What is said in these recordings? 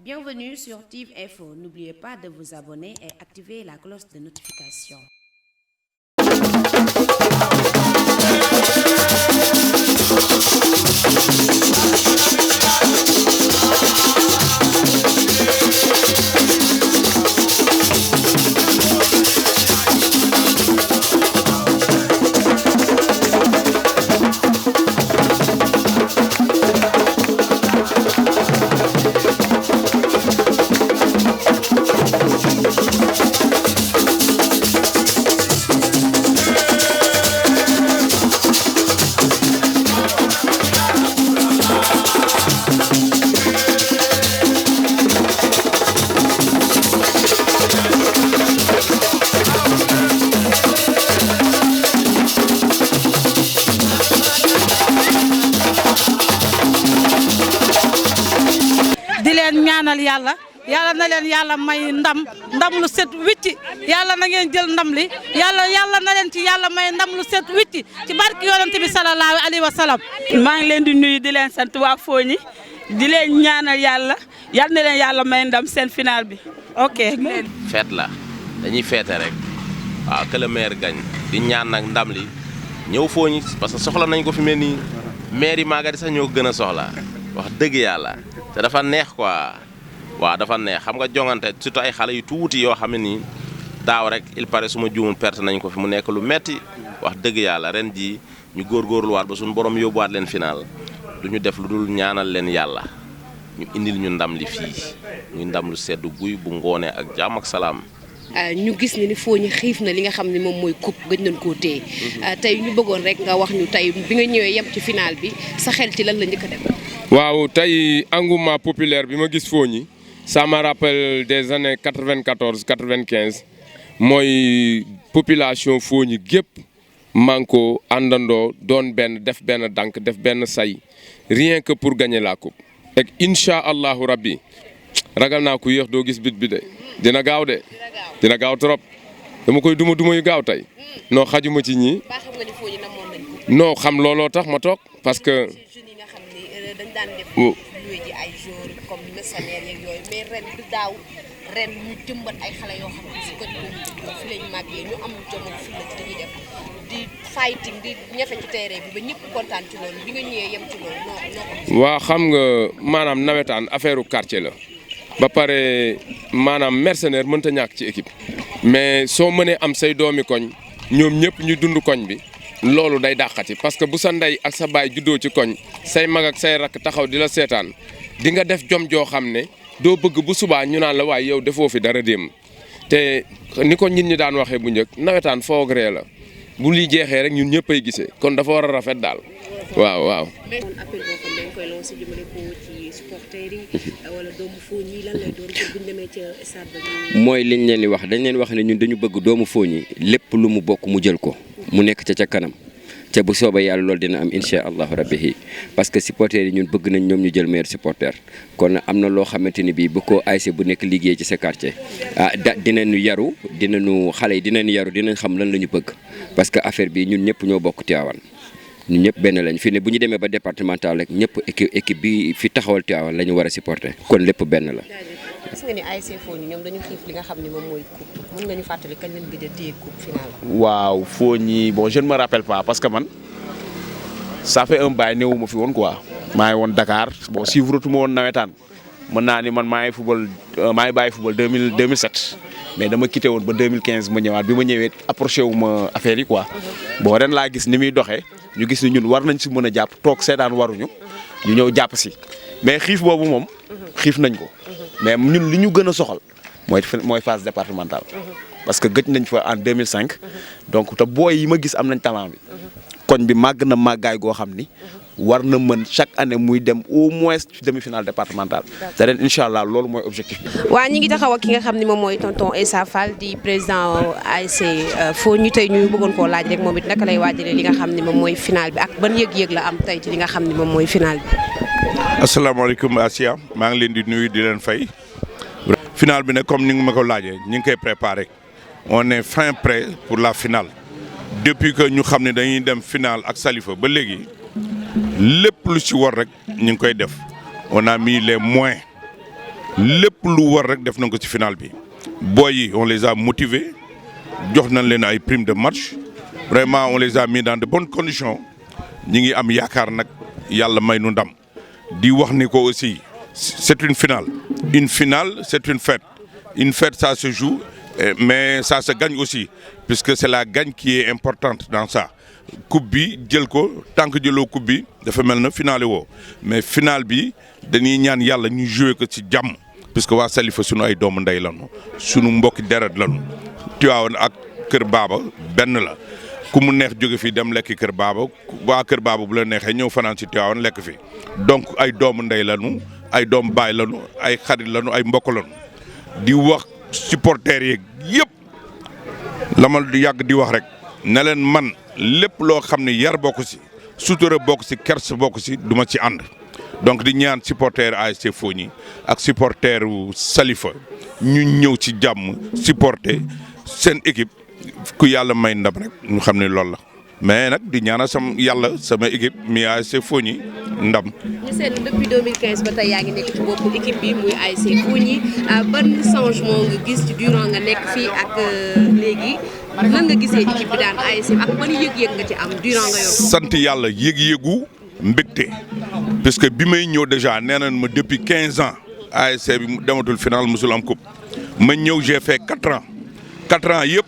Bienvenue sur TIV Info. N'oubliez pas de vous abonner et activer la cloche de notification. ñaanal yàlla na leen yàlla may ndam lu set wicci yàlla na ngeen jël ndam li yàlla na leen ci yàlla may ndam lu set wicci ci barki yonent bi sallallahu alayhi wa sallam. maa ngi leen di nuyu di leen sant waa Fogny di leen ñaanal yal na leen yàlla may ndam seen final bi ok. feet la dañuy feete rek waaw que le maire gagne di ñaan nag ndam li ñëw Fogny parce que soxla nañ ko fi mel nii maire yi Magadi sax ñoo ko gën a soxla wax dëgg yàlla te dafa neex quoi. waaw dafa neex xam nga jongante surtout ay xale yu tuuti yoo xam ne nii daaw rek il paraît suma juumul perte nañ ko fi mu nekk lu metti wax dëgg yàlla ren jii ñu góorgóorluwaat ba suñu borom yóbbuwaat leen final du ñu def lu dul ñaanal leen yàlla ñu indil ñu ndam li fii ñu ndam lu sedd guy bu ngoonee ak jàmm ak salaam. ñu gis ni Fogny xiif na li nga xam ne moom mooy coupe gëj nañ koo téye tey ñu bëggoon rek nga wax ñu tey bi nga ñëwee yem ci final bi sa xel ci lan la njëkk a dem. waaw tey engouement populaire bi ma gis Fogny ça me rappelle des années 94 95 mooy population Fogny gépp manko àndandoo doon benn def benn dank def benn say rien que pour gagner la coupe. et incha allahu rabbi ragal naa ku yéex doo gis bit bi de dina gaaw trop dama koy duma yu gaaw tey non xajuma ci ñii non xam looloo tax ma toog parce que. comme mercenaires yeeg yooyu mais ren du daaw ren ñu jëmbat ay xale yoo xam ne si côté boobu fi lañ màggee ñu am jom ak fi la dañuy def di fighting di ñafe ci terrain bi ba ñëpp kontaan ci loolu bi nga ñëwee yem ci loolu noo ko. waaw xam nga maanaam nawetaan affaire u quartier la ba pare maanaam mercenaire mënta ñàkk ci équipe mais soo mënee am say doomi koñ ñoom ñëpp ñu dund koñ bi loolu day dàqati parce que bu sa ndey ak sa baay juddoo ci koñ say mag ak say rakk taxaw di la seetaan. di nga def jom joo xam ne doo bëgg bu subaa ñu naan la waaye yow defoo fi dara dem te ni ko nit ñi daan waxee bu njëkk nawetaan foog ree la bu li jeexee rek ñun ñëpp ay gisee kon dafa war a rafet daal waaw. mais appel boo xam ne dañ koy lancé jëmale ko ci supporters yi wala doomu Fogny lan lay doon pour bu ñu demee ca stade ba. mooy liñ leen di wax dañ leen wax ne ñun dañu bëgg doomu Fogny lépp lu mu bokk mu jël ko mu nekk ca kanam. te bu soobee yàlla loolu dina am incha allahu rabbi parce que supporters yi ñun bëgg nañ ñoom ñu jël meilleur supporter kon am na loo xamante ni bii bu ko ASC bu nekk liggéey ci sa quartier dinañu yaru xale yi dinañ yaru dinañ xam lan la ñu bëgg parce que affaire bi ñun ñëpp ñoo bokk Tivaouane ñun ñëpp benn lañ fi ne bu ñu demee ba départemental rek ñëpp équipe bi fi taxawal Tivaouane la ñu war a supporter kon lépp benn la. gis nga ni ASC Fogny ñoom dañu xiif li nga xam ne moom mooy coupe mën nga ñu fàttali kañ lañ gëj a téye coupe finale. waaw Fogny bon je ne me rappelle pas parce que man ça fait un bail néewu ma fi woon quoi. maa ngi woon Dakar bon suivre tuma woon nawetaan mën naa ni man maa ngi bàyyi football 2007 mais dama quitté woon ba 2015 ma ñëwaat bi ma ñëwee approché wu ma affaire yi quoi. bon ren laa gis ni muy doxee ñu gis ni ñun war nañ si mën a jàpp toog seetaan waruñu ñu ñëw jàpp si mais xiif boobu moom xiif nañ ko. mais ñun li ñu gën a soxal mooy phase départementale parce que gëj nañ fa en 2005 donc te booy yi ma gis am nañ talent bi koñ bi màgg na màggaay goo xam ni war na mën chaque année muy dem au moins demi-finale départementale te ren incha allah loolu mooy objectif bi. waaw ñi ngi taxaw ak ki nga xam ne moom mooy tonton Issa Fall di président ASC Fogny tey ñu bëggoon koo laaj rek moom it naka lay waajalee li nga xam ne moom mooy final bi ak ban yëg-yëg la am tey ci li nga xam ne moom mooy final bi. asalaamaaleykum Asia maa ngi leen di nuyu di leen fay. final bi nag comme ni nga ma ko laajee ñu ngi koy préparé on est fin prêt pour la finale depuis que ñu xam ne dañuy dem finale ak Salifa ba léegi lépp lu ci war rek ñu ngi koy def on a mis les moyens lépp lu war rek def nañ ko ci final bi boy yi on les a motivés jox nañ leen ay primes de match vraiment on les a mis dans de bonnes conditions ñi ngi am yaakaar nag yàlla may nu ndam di wax ni ko aussi c'est une finale c'est une fête ça se joue mais ça se gagne aussi puisque c'est la gagne qui est importante dans ça coupe bi jël ko tant que jëloo coupe bi dafa mel na finale woo mais finale bi dañuy ñaan yàlla ñu jouer ko ci jàmm puisque waa Salifa sunu ay doomu ndey lañu sunu mbokki deret lañu Tivaouane ak Kër Baaba benn la ku mu neex jóge fii dem lekki Kër Baaba waa Kër Baaba bu la neexee ñëw fanaan ci Tivaouane lekk fi donc ay doomu ndey lañu ay doomu baay lañu ay xarit lañu ay mbokk lañu di wax supporters yeeg yëpp la ma yàgg di wax rek ne leen man lépp loo xam ne yar bokk ci sutura bokk ci kers bokk ci duma ci ànd donc di ñaan supporter ASC Fogny ak supporteru Salifa ñu ñëw ci jàmm supporter seen équipe ku yàlla may ndam rek ñu xam ne loolu la mais nag di ñaanal sama équipe mi ASC Fogny ndam. ñu seetlu depuis 2015 ba tey yaa ngi nekk ci boppu équipe bi muy ASC Fogny ban changement nga gis durant nga nekk fii ak léegi nan nga gisee équipe bi daan ASC ak ban yëg-yëg nga ci am durant nga yor. sant yàlla yëg-yëgu mbégte puisque bi may ñëw déjà nee nañ ma depuis 15 ans ASC bi dematul final musul am coupe ma ñëw j'ai fait 4 ans yëpp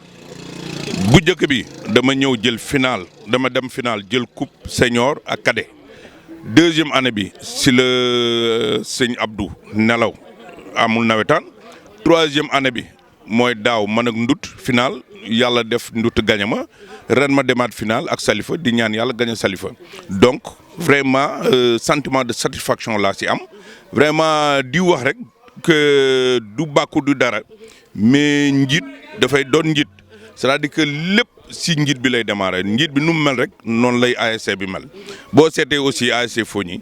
bu njëkk bi dama ñëw jël final dama dem final jël coupe senior ak cadet deuxième année bi si la sëñ Abdou nelaw amul nawetaan troisième année bi mooy daaw man ak ndut final yàlla def ndut gañe ma ren ma demaat final ak Salifa di ñaan yàlla gañe Salifa donc vraiment sentiment de satisfaction laa si am vraiment di wax rek que du bàkku du dara mais njiit dafay doon njiit c'est-à-dire que lépp si njiit bi lay démarrer njiit bi nu mu mel rek noonu lay ASC bi mel boo seetee aussi ASC Fogny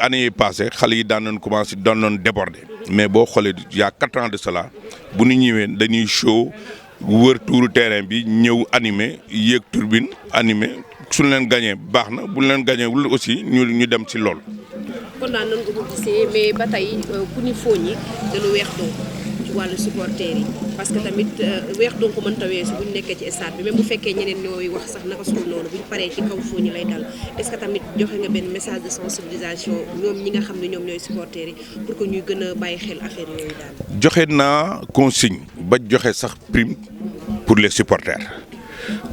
année yi passé xale yi daan nañ commencé doon nañ déborder mais boo xoolee il y a 4 ans de cela bu ñu ñëwee dañuy show wër tuuru terrain bi ñëw animé yéeg turbine animé suñu leen gagné baax na bu leen gagné wul aussi ñu dem ci lool. kon daal nan nga ko gisee mais ba tey ku ni Fogny dañu weex donc ci wàllu supporters yi parce que tamit weex donc mënta weesu bu ñu nekkee ci stade bi même bu fekkee ñeneen ñooy wax sax naka suul noonu bu ñu paree ci kaw Fogny lay dal est-ce que tamit joxe nga benn message de sensibilisation ñoom ñi nga xam ne ñoom ñooy supporters yi pour que ñuy gën a bàyyi xel affaire yooyu daal. joxe naa consigne ba joxe sax prime pour les supporters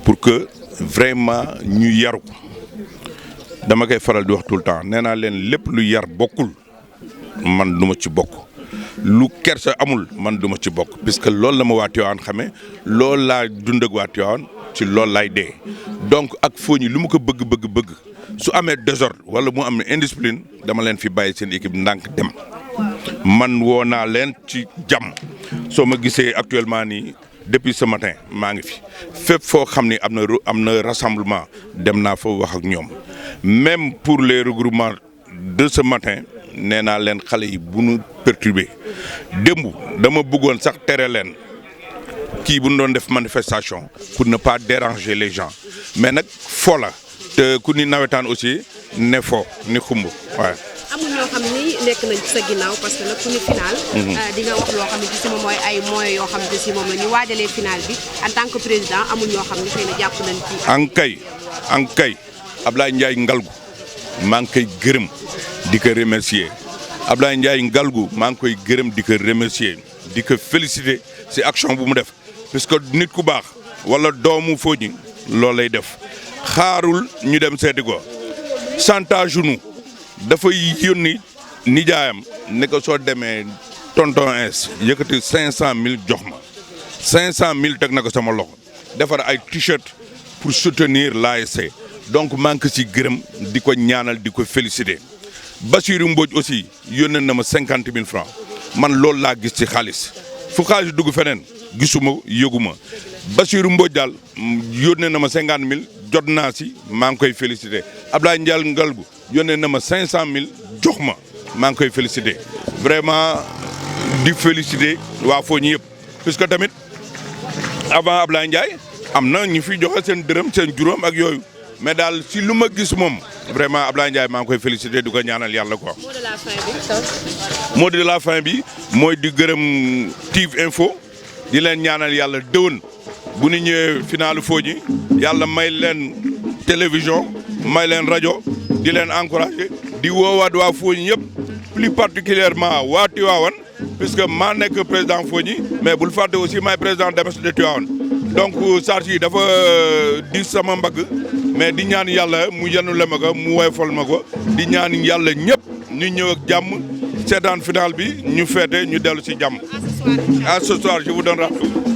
pour que vraiment ñu yaru dama koy faral di wax tout le temps nee naa leen lépp lu yar bokkul man du ma ci bokk lu kersa amul man du ma ci bokk puisque loolu la ma waa Tivaouane xamee loolu laa dund ak waa Tivaouane ci loolu laay dee donc ak Fogny lu mu ko bëgg su amee désordre wala mu am indiscipline dama leen fi bàyyi seen équipe ndànk dem man woo naa leen ci jàmm soo ma gisee actuellement nii depuis ce matin maa ngi fi fépp foo xam ni am na rassemblement dem naa fa wax ak ñoom même pour les regroupements de ce matin nee naa leen xale yi bu nu perturbé démb dama bëggoon sax tere leen kii bu ñu doon def manifestation pour ne pas déranger les gens mais nag fo la te ku ni nawetaan aussi ne fo ni xumb waaye. amul ñoo xam ni nekk nañ ci sa ginnaaw parce que nag ku ni final. di nga wax loo xam ne ci si moom mooy ay moyens yoo xam ne si moom la ñu waajalee final bi en tant que président amul ñoo xam ne xëy na jàpp nañ ci. en kay Ablaye Ndiaye Ngalgu maa ngi koy gërëm di ko remercier Ablaye Ndiaye Ngalgu maa ngi koy gërëm di ko remercier di ko féliciter ci action bu mu def puisque nit ku baax wala doomu Fogny loolu lay def xaarul ñu dem seeti ko chantage nu dafay yónni nijaayam ne ko soo demee tonton ins yëkkati 500000 jox ma 500000 teg na ko sama loxo defar ay t-shirt pour soutenir l'ASC donc maa ngi ko ci gërëm di ko ñaanal di ko féliciter Bassirou Mbodj aussi yónnee na ma 50000 francs man loolu laa gis ci xaalis fu xaalis dugg feneen gisuma yëguma Bassirou Mbodj daal yónnee na ma 50000 jot naa ci maa ngi koy féliciter Ablaye Ndial Ngalgu yónnee na ma 500000 jox ma maa ngi koy féliciter vraiment di féliciter waa Fogny yëpp puisque tamit avant Ablaye Ndiaye am na ñu fi joxe seen dërëm seen juróom ak yooyu mais daal si lu ma gis moom vraiment Ablaye Ndiaye maa ngi koy féliciter di ko ñaanal yàlla quoi. mot de la fin bi. mot de la fin bi mooy di gërëm TIV Info di leen ñaanal yàlla déwén bu ñu ñëwee finalu Fogny yàlla may leen télévision may leen rajo di leen encourager di woowaat waa Fogny yëpp plus particulièrement waa Tivaouane puisque maa nekk président Fogny mais bul fàtte aussi maay président d'AMS de Tivaouane donc charge yi dafa di sama mbagg mais di ñaan yàlla mu yenu le ma ko mu woyofal ma ko di ñaan yàlla ñëpp ñu ñëw ak jàmm seetaan final bi ñu feete ñu dellu si jàmm. À ce soir je vous donne rendez-vous.